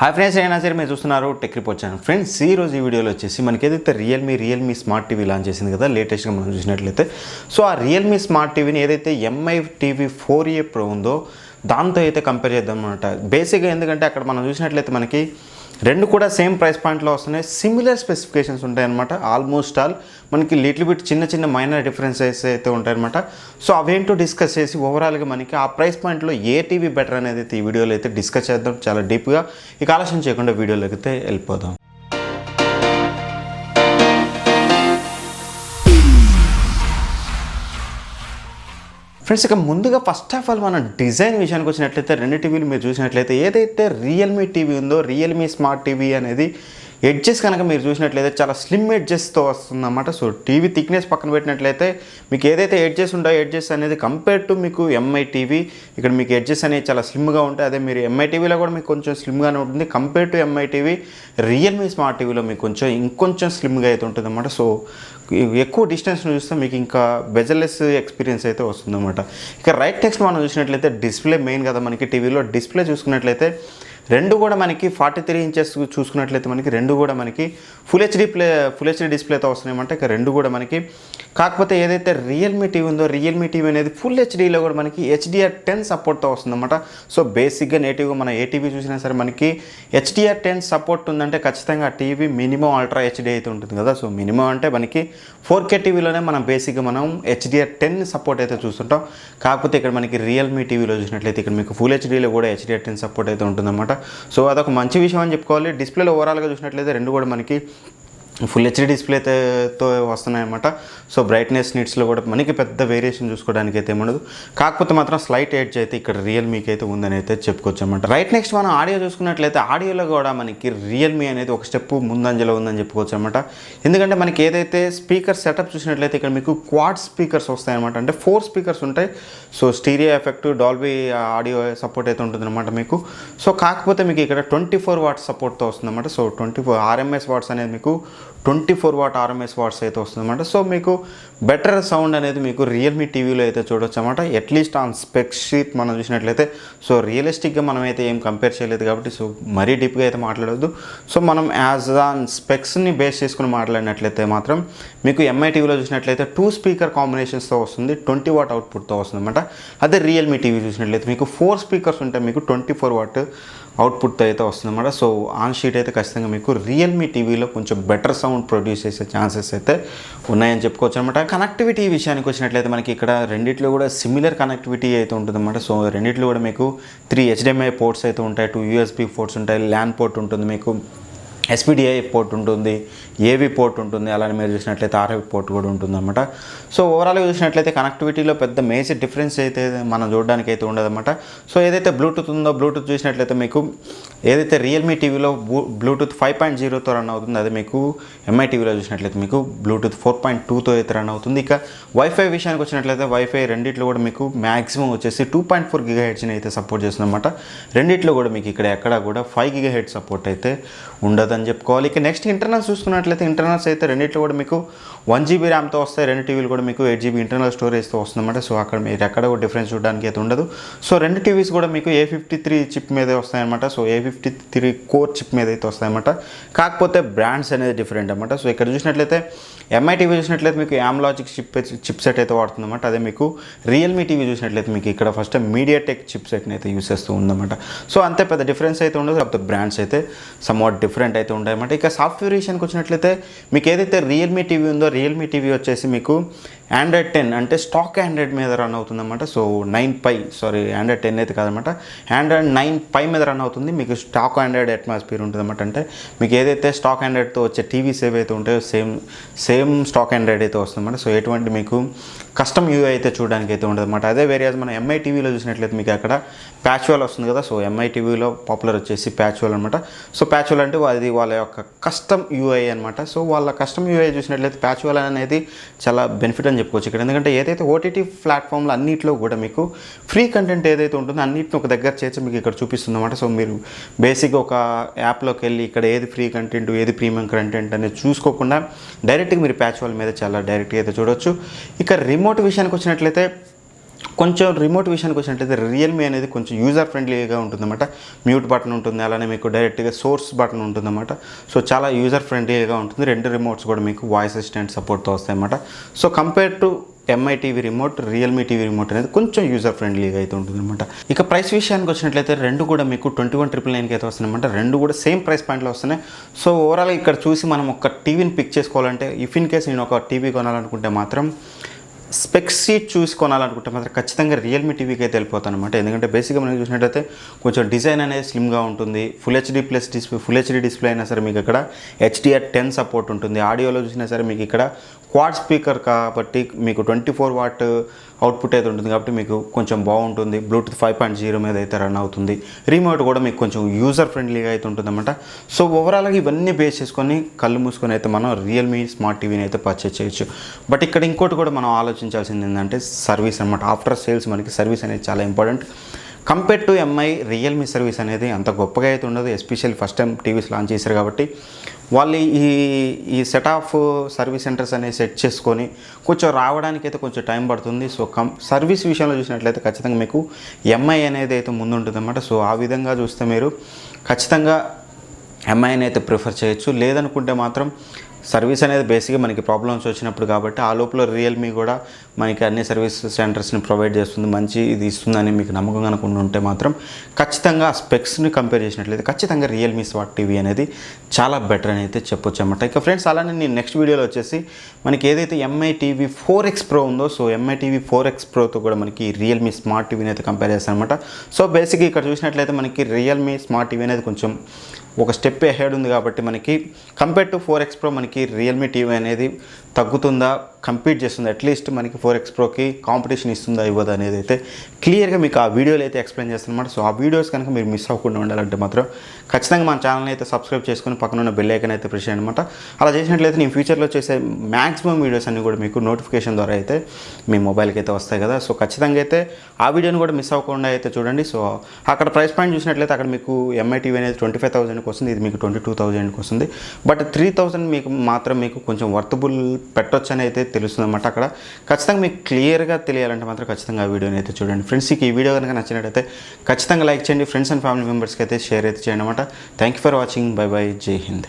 Hi friends, నేను సరే మీరు చూస్తున్నారు టెక్ రిపోర్ట్ ఛానల్. ఫ్రెండ్స్, ఈ రోజు ఈ వీడియోలో వచ్చేసి మనకి ఏదైతే రియల్మీ స్మార్ట్ టీవీ లాంచ్ చేసింది కదా లేటెస్ట్గా మనం చూసినట్లయితే, సో ఆ రియల్మీ స్మార్ట్ టీవీని ఏదైతే ఎంఐ టీవీ 4A Pro ఉందో దాంతో అయితే కంపేర్ చేద్దాం అనమాట. బేసిక్గా ఎందుకంటే అక్కడ మనం చూసినట్లయితే మనకి రెండు కూడా సేమ్ ప్రైస్ పాయింట్లో వస్తున్నాయి, సిమిలర్ స్పెసిఫికేషన్స్ ఉంటాయన్నమాట. ఆల్మోస్ట్ ఆల్ మనకి లిటిల్ బిట్ చిన్న మైనర్ డిఫరెన్సెస్ అయితే ఉంటాయన్నమాట. సో అవేంటో డిస్కస్ చేసి ఓవరాల్గా మనకి ఆ ప్రైస్ పాయింట్లో ఏ టీవీ బెటర్ అనేది అయితే ఈ వీడియోలో అయితే డిస్కస్ చేద్దాం చాలా డీప్గా. ఇక ఆలస్యం చేయకుండా వీడియోలోకి అయితే వెళ్ళిపోదాం. ఫ్రెండ్స్, ఇక ముందుగా ఫస్ట్ ఆఫ్ ఆల్ మన డిజైన్ విషయానికి వచ్చినట్లయితే రెండు టీవీలు మీరు చూసినట్లయితే ఏదైతే రియల్మీ టీవీ ఉందో రియల్మీ స్మార్ట్ టీవీ అనేది ఎడ్జెస్ కనుక మీరు చూసినట్లయితే చాలా స్లిమ్ ఎడ్జెస్తో వస్తుందన్నమాట. సో టీవీ థిక్నెస్ పక్కన పెట్టినట్లయితే మీకు ఏదైతే ఎడ్జెస్ ఉంటాయో ఎడ్జెస్ అనేది కంపేర్ టు మీకు ఎంఐ టీవీ ఇక్కడ మీకు ఎడ్జెస్ అనేవి చాలా స్లిమ్గా ఉంటాయి. అదే మీరు ఎంఐ టీవీలో కూడా మీకు కొంచెం స్లిమ్గానే ఉంటుంది. Compare to MI TV Realme smart టీవీలో మీకు ఇంకొంచెం స్లిమ్గా అయితే ఉంటుంది అన్నమాట. సో ఎక్కువ డిస్టెన్స్ను చూస్తే మీకు ఇంకా బెజర్లెస్ ఎక్స్పీరియన్స్ అయితే వస్తుందన్నమాట. ఇక రైట్ టెక్స్ట్ మనం చూసినట్లయితే డిస్ప్లే మెయిన్ కదా మనకి టీవీలో. డిస్ప్లే చూసుకున్నట్లయితే రెండు కూడా మనకి 43 ఇంచెస్ చూసుకున్నట్లయితే మనకి రెండు కూడా మనకి ఫుల్ హెచ్డీ డిస్ప్లేతో వస్తున్నాయన్నమాట. ఇక రెండు కూడా మనకి కాకపోతే ఏదైతే రియల్మీ టీవీ ఉందో రియల్మీ టీవీ అనేది ఫుల్ హెచ్డీలో కూడా మనకి HDR10 సపోర్ట్తో వస్తుందన్నమాట. సో బేసిక్గా నేటివ్గా మన ఏ టీవీ చూసినా సరే మనకి HDR10 సపోర్ట్ ఉందంటే ఖచ్చితంగా ఆ టీవీ మినిమం అల్ట్రా హెచ్డీ అయితే ఉంటుంది కదా. సో మినిమం అంటే మనకి 4K టీవీలోనే మనం బేసిక్గా మనం HDR10 సపోర్ట్ అయితే చూస్తుంటాం. కాకపోతే ఇక్కడ మనకి రియల్మీ టీవీలో చూసినట్లయితే ఇక్కడ మీకు ఫుల్ హెచ్డీలో కూడా HDR10 సపోర్ట్ అయితే ఉంటుందన్నమాట. సో అదొక మంచి విషయం అని చెప్పుకోవాలి. డిస్ప్లేలో ఓవరాల్గా చూసినట్లయితే రెండు కూడా మనకి ఫుల్ హెచ్డీ డిస్ప్లేతో వస్తున్నాయన్నమాట. సో బ్రైట్నెస్ నీడ్స్లో కూడా మనకి పెద్ద వేరియేషన్ చూసుకోవడానికి అయితే ఏమఉండదు. కాకపోతే మాత్రం స్లైట్ ఎడ్జ్ అయితే ఇక్కడ రియల్మీకి అయితే ఉందని అయితే చెప్పుకోవచ్చు అనమాట. రైట్ నెక్స్ట్ మనం ఆడియో చూసుకున్నట్లయితే ఆడియోలో కూడా మనకి రియల్మీ అనేది ఒక స్టెప్ ముందంజలో ఉందని చెప్పుకోవచ్చు అనమాట. ఎందుకంటే మనకి ఏదైతే స్పీకర్ సెటప్ చూసినట్లయితే ఇక్కడ మీకు క్వాడ్ స్పీకర్స్ వస్తాయన్నమాట. అంటే 4 స్పీకర్స్ ఉంటాయి. So stereo effect Dolby audio support అయితే ఉంటుందన్నమాట మీకు. సో కాకపోతే మీకు ఇక్కడ 24 వాట్స్ సపోర్ట్తో వస్తుందన్నమాట. సో 24 RMS వాట్స్ అనేది మీకు 24 వాట్ RMS వాట్స్ అయితే వస్తుందన్నమాట. సో మీకు బెటర్ సౌండ్ అనేది మీకు రియల్మీ టీవీలో అయితే చూడొచ్చు అన్నమాట. అట్లీస్ట్ ఆన్ స్పెక్స్ షీట్ మనం చూసినట్లయితే సో రియలిస్టిక్గా మనం అయితే ఏం కంపేర్ చేయలేదు కాబట్టి సో మరీ డీప్గా అయితే మాట్లాడవద్దు. సో మనం యాజ్ ఆన్ స్పెక్స్ని బేస్ చేసుకుని మాట్లాడినట్లయితే మాత్రం మీకు ఎంఐ టీవీలో చూసినట్లయితే 2 స్పీకర్ కాంబినేషన్స్తో వస్తుంది, 20 వాట్ అవుట్పుట్తో వస్తుంది అనమాట. అదే రియల్మీ టీవీ చూసినట్లయితే మీకు 4 స్పీకర్స్ ఉంటాయి, మీకు 24 వాట్ అవుట్పుట్తో అయితే వస్తుందన్నమాట. సో ఆన్ షీట్ అయితే ఖచ్చితంగా మీకు రియల్మీ టీవీలో కొంచెం బెటర్ సౌండ్ ప్రొడ్యూస్ చేసే ఛాన్సెస్ అయితే ఉన్నాయని చెప్పుకోవచ్చు అనమాట. కనెక్టివిటీ విషయానికి వచ్చినట్లయితే మనకి ఇక్కడ రెండిట్లో కూడా సిమిలర్ కనెక్టివిటీ అయితే ఉంటుందన్నమాట. సో రెండిట్లో కూడా మీకు 3 HDMI పోర్ట్స్ అయితే ఉంటాయి, 2 USB పోర్ట్స్ ఉంటాయి, ల్యాన్ పోర్ట్ ఉంటుంది, మీకు SPDI పోర్ట్ ఉంటుంది, AV పోర్ట్ ఉంటుంది, అలానే మీరు చూసినట్లయితే RF పోర్ట్ కూడా ఉంటుందన్నమాట. సో ఓవరాల్గా చూసినట్లయితే కనెక్టివిటీలో పెద్ద మేజర్ డిఫరెన్స్ అయితే మనం చూడడానికి అయితే ఉండదన్నమాట. సో ఏదైతే బ్లూటూత్ ఉందో బ్లూటూత్ చూసినట్లయితే మీకు ఏదైతే రియల్మీ టీవీలో బ్లూటూత్ 5.0తో రన్ అవుతుంది, అదే మీకు ఎంఐ టీవీలో చూసినట్లయితే మీకు బ్లూటూత్ 4.2తో అయితే రన్ అవుతుంది. ఇక వైఫై విషయానికి వచ్చినట్లయితే వైఫై రెండిట్లో కూడా మీకు మ్యాక్సిమం వచ్చేసి 2.4 GHz అయితే సపోర్ట్ చేస్తుందన్నమాట. రెండిట్లో కూడా మీకు ఇక్కడ ఎక్కడ కూడా 5 GHz సపోర్ట్ అయితే ఉండదు అని చెప్పుకోవాలి. ఇక నెక్స్ట్ ఇంటర్నల్స్ చూసుకున్నట్లయితే ఇంటర్నల్స్ అయితే రెండిట్లో కూడా మీకు 1 GB ర్యామ్తో వస్తాయి, రెండు టీవీలు కూడా మీకు 8 GB ఇంటర్నల్ స్టోరేజ్తో వస్తుందన్నమాట. సో అక్కడ మీరు ఎక్కడ కూడా డిఫరెన్స్ చూడడానికి అయితే ఉండదు. సో రెండు టీవీస్ కూడా మీకు A53 చిప్ మీదే వస్తాయన్నమాట. సో A53 కోర్ చిప్ మీద అయితే వస్తాయన్నమాట. కాకపోతే బ్రాండ్స్ అనేది డిఫరెంట్ అనమాట. సో ఇక్కడ చూసినట్లయితే ఎంఐ టీవీ చూసినట్లయితే మీకు యామ్లాజిక్ చిప్ సెట్ అయితే వాడుతుందన్నమాట. అదే మీకు రియల్మీ టీవీ చూసినట్లయితే మీకు ఇక్కడ ఫస్ట్ మీడియాటెక్ చిప్ సెట్ని అయితే యూస్ చేస్తూ ఉందన్నమాట. సో అంతే పెద్ద డిఫరెన్స్ అయితే ఉండదు, కాకపోతే బ్రాండ్స్ అయితే సమ్వాట్ డిఫరెంట్ అయితే ఉంటాయన్నమాట. ఇక సాఫ్ట్వేర్ విషయానికి వచ్చినట్లయితే మీకు ఏదైతే రియల్మీ టీవీ ఉందో రియల్మీ టీవీ వచ్చేసి మీకు Android 10 అంటే స్టాక్ ఆండ్రాయిడ్ మీద రన్ అవుతుందన్నమాట. సో 9 Android 10 అయితే కాదనమాట, Android 9 మీద రన్ అవుతుంది. మీకు స్టాక్ ఆండ్రాయిడ్ అట్మాస్ఫియర్ ఉంటుందన్నమాట. అంటే మీకు ఏదైతే స్టాక్ ఆండ్రాయిడ్తో వచ్చే టీవీస్ ఏవైతే ఉంటాయో సేమ్ స్టాక్ ఆండ్రాయిడ్ అయితే వస్తుందన్నమాట. సో ఎటువంటి మీకు కస్టమ్ UI అయితే చూడడానికి అయితే ఉండదన్నమాట. అదే వేరే మన ఎంఐ టీవీలో చూసినట్లయితే మీకు అక్కడ ప్యాచ్వాల్ వస్తుంది కదా. సో ఎంఐ టీవీలో పాపులర్ వచ్చేసి ప్యాచ్వాల్ అనమాట. సో ప్యాచ్వాల్ అంటే అది వాళ్ళ యొక్క కస్టమ్ UI అనమాట. సో వాళ్ళ కస్టమ్ UI చూసినట్లయితే ప్యాచ్వాల్ అనేది చాలా బెనిఫిట్ అని చెప్పుకోవచ్చు ఇక్కడ. ఎందుకంటే ఏదైతే OTT ప్లాట్ఫామ్లో అన్నింటిలో కూడా మీకు ఫ్రీ కంటెంట్ ఏదైతే ఉంటుందో అన్నింటిని ఒక దగ్గర చేర్చి మీకు ఇక్కడ చూపిస్తుంది అనమాట. సో మీరు బేసిక్గా ఒక యాప్లోకి వెళ్ళి ఇక్కడ ఏది ఫ్రీ కంటెంట్ ఏది ప్రీమియం కంటెంట్ అనేది చూసుకోకుండా డైరెక్ట్గా మీరు ప్యాచ్వాల్ మీద చాలా డైరెక్ట్గా అయితే చూడవచ్చు. ఇక రిమోట్ విషయానికి వచ్చినట్లయితే కొంచెం రిమోట్ విషయానికి వచ్చినట్లయితే రియల్మీ అనేది కొంచెం యూజర్ ఫ్రెండ్లీగా ఉంటుందన్నమాట. మ్యూట్ బటన్ ఉంటుంది, అలానే మీకు డైరెక్ట్గా సోర్స్ బటన్ ఉంటుందన్నమాట. సో చాలా యూజర్ ఫ్రెండ్లీగా ఉంటుంది. 2 రిమోట్స్ కూడా మీకు వాయిస్ అసిస్టెంట్ సపోర్ట్తో వస్తాయన్నమాట. So compare to MI TV remote, Realme TV remote అనేది కొంచెం యూజర్ ఫ్రెండ్లీగా అయితే ఉంటుందన్నమాట. ఇక ప్రైస్ విషయానికి వచ్చినట్లయితే రెండు కూడా మీకు 21,999కి అయితే వస్తున్నాయన్నమాట. రెండు కూడా సేమ్ ప్రైస్ పాయింట్లో వస్తున్నాయి. సో ఓవరాల్ ఇక్కడ చూసి మనం ఒక టీవీని పిక్ చేసుకోవాలంటే, ఇఫ్ ఇన్ కేస్ నేను ఒక టీవీ కొనాలనుకుంటే మాత్రం స్పెక్స్ చూసి కొనాలనుకుంటే మాత్రం ఖచ్చితంగా రియల్మీ టీవీకి అయితే వెళ్ళిపోతాను అనమాట. ఎందుకంటే బేసిక్గా మనం చూసినట్టయితే కొంచెం డిజైన్ అనేది స్లిమ్గా ఉంటుంది. ఫుల్ హెచ్డీ డిస్ప్లే అయినా సరే మీకు ఇక్కడ HDR10 సపోర్ట్ ఉంటుంది. ఆడియోలో చూసినా సరే మీకు ఇక్కడ క్వాడ్ స్పీకర్ కాబట్టి మీకు 24 వాట్ అవుట్పుట్ అయితే ఉంటుంది కాబట్టి మీకు కొంచెం బాగుంటుంది. బ్లూటూత్ 5.0 మీద అయితే రన్ అవుతుంది. రిమోట్ కూడా మీకు కొంచెం యూజర్ ఫ్రెండ్లీగా అయితే ఉంటుందన్నమాట. సో ఓవరాల్గా ఇవన్నీ బేస్ చేసుకొని కళ్ళు మూసుకొని అయితే మనం రియల్మీ స్మార్ట్ టీవీని అయితే పర్చేస్ చేయొచ్చు. బట్ ఇక్కడ ఇంకోటి కూడా మనం ఆలోచించాల్సింది ఏంటంటే సర్వీస్ అనమాట. ఆఫ్టర్ సేల్స్ మనకి సర్వీస్ అనేది చాలా important. Compare to MI Realme service అనేది అంత గొప్పగా అయితే ఉండదు. Especially first time TVs launch చేశారు కాబట్టి వాళ్ళు ఈ సెట్ ఆఫ్ సర్వీస్ సెంటర్స్ అనేవి సెట్ చేసుకొని కొంచెం రావడానికి అయితే కొంచెం టైం పడుతుంది. సో సర్వీస్ విషయంలో చూసినట్లయితే ఖచ్చితంగా మీకు ఎంఐ అనేది అయితే ముందు ఉంటుంది అన్నమాట. సో ఆ విధంగా చూస్తే మీరు ఖచ్చితంగా ఎంఐని అయితే ప్రిఫర్ చేయొచ్చు. లేదనుకుంటే మాత్రం సర్వీస్ అనేది బేసిక్గా మనకి ప్రాబ్లమ్స్ వచ్చినప్పుడు కాబట్టి ఆ లోపల రియల్మీ కూడా మనకి అన్ని సర్వీస్ సెంటర్స్ని ప్రొవైడ్ చేస్తుంది, మంచి ఇది ఇస్తుందని మీకు నమ్మకం కనుకుండా ఉంటే మాత్రం ఖచ్చితంగా ఆ స్పెక్స్ని కంపేర్ చేసినట్లయితే ఖచ్చితంగా రియల్మీ స్మార్ట్ టీవీ అనేది చాలా బెటర్ అని అయితే చెప్పొచ్చు అన్నమాట. ఇక ఫ్రెండ్స్ అలానే నేను నెక్స్ట్ వీడియోలో వచ్చేసి మనకి ఏదైతే ఎంఐ టీవీ 4X Pro ఉందో, సో ఎంఐ టీవీ 4X Proతో కూడా మనకి రియల్మీ స్మార్ట్ టీవీని అయితే కంపేర్ చేస్తాను అనమాట. సో బేసిక్గా ఇక్కడ చూసినట్లయితే మనకి రియల్మీ స్మార్ట్ టీవీ అనేది కొంచెం ఒక స్టెప్ అహెడ్ ఉంది కాబట్టి మనకి కంపేర్ టు 4X Pro మనకి రియల్మీ టీవీ అనేది తగ్గుతుందా, కంపీట్ చేస్తుందా, అట్లీస్ట్ మనకి 4X Proకి కాంపిటీషన్ ఇస్తుందా ఇవ్వదా అనేది అయితే క్లియర్గా మీకు ఆ వీడియోలో అయితే ఎక్స్ప్లెయిన్ చేస్తానమాట. సో ఆ వీడియోస్ కనుక మీరు మిస్ అవ్వకుండా ఉండాలంటే మాత్రం ఖచ్చితంగా మన ఛానల్ని అయితే సబ్స్క్రైబ్ చేసుకుని పక్కన ఉన్న బెల్ ఐకాన్ అయితే ప్రెస్ చేయండి అనమాట. అలా చేసినట్లయితే నేను ఫ్యూచర్లో చేసే మ్యాక్సిమం వీడియోస్ అన్నీ కూడా మీకు నోటిఫికేషన్ ద్వారా అయితే మీ మొబైల్కి అయితే వస్తాయి కదా. సో ఖచ్చితంగా అయితే ఆ వీడియోని కూడా మిస్ అవ్వకుండా అయితే చూడండి. సో అక్కడ ప్రైస్ పాయింట్ చూసినట్లయితే అక్కడ మీకు ఎంఐ టీవీ అనేది 25,000కి వస్తుంది, ఇది మీకు 22,000కి వస్తుంది. బట్ 3,000 మీకు మాత్రం మీకు కొంచెం వర్తబుల్ పెట్టొచ్చు అని అయితే తెలుస్తుంది అన్నమాట. అక్కడ ఖచ్చితంగా మీకు క్లియర్గా తెలియాలంటే మాత్రం ఖచ్చితంగా ఆ వీడియోని అయితే చూడండి. ఫ్రెండ్స్కి ఈ వీడియో కనుక నచ్చినట్టయితే ఖచ్చితంగా లైక్ చేయండి. ఫ్రెండ్స్ అండ్ ఫ్యామిలీ మెంబర్స్కి అయితే షేర్ అయితే చేయండి అనమాట. Thank you for watching. By by. జై హింద్.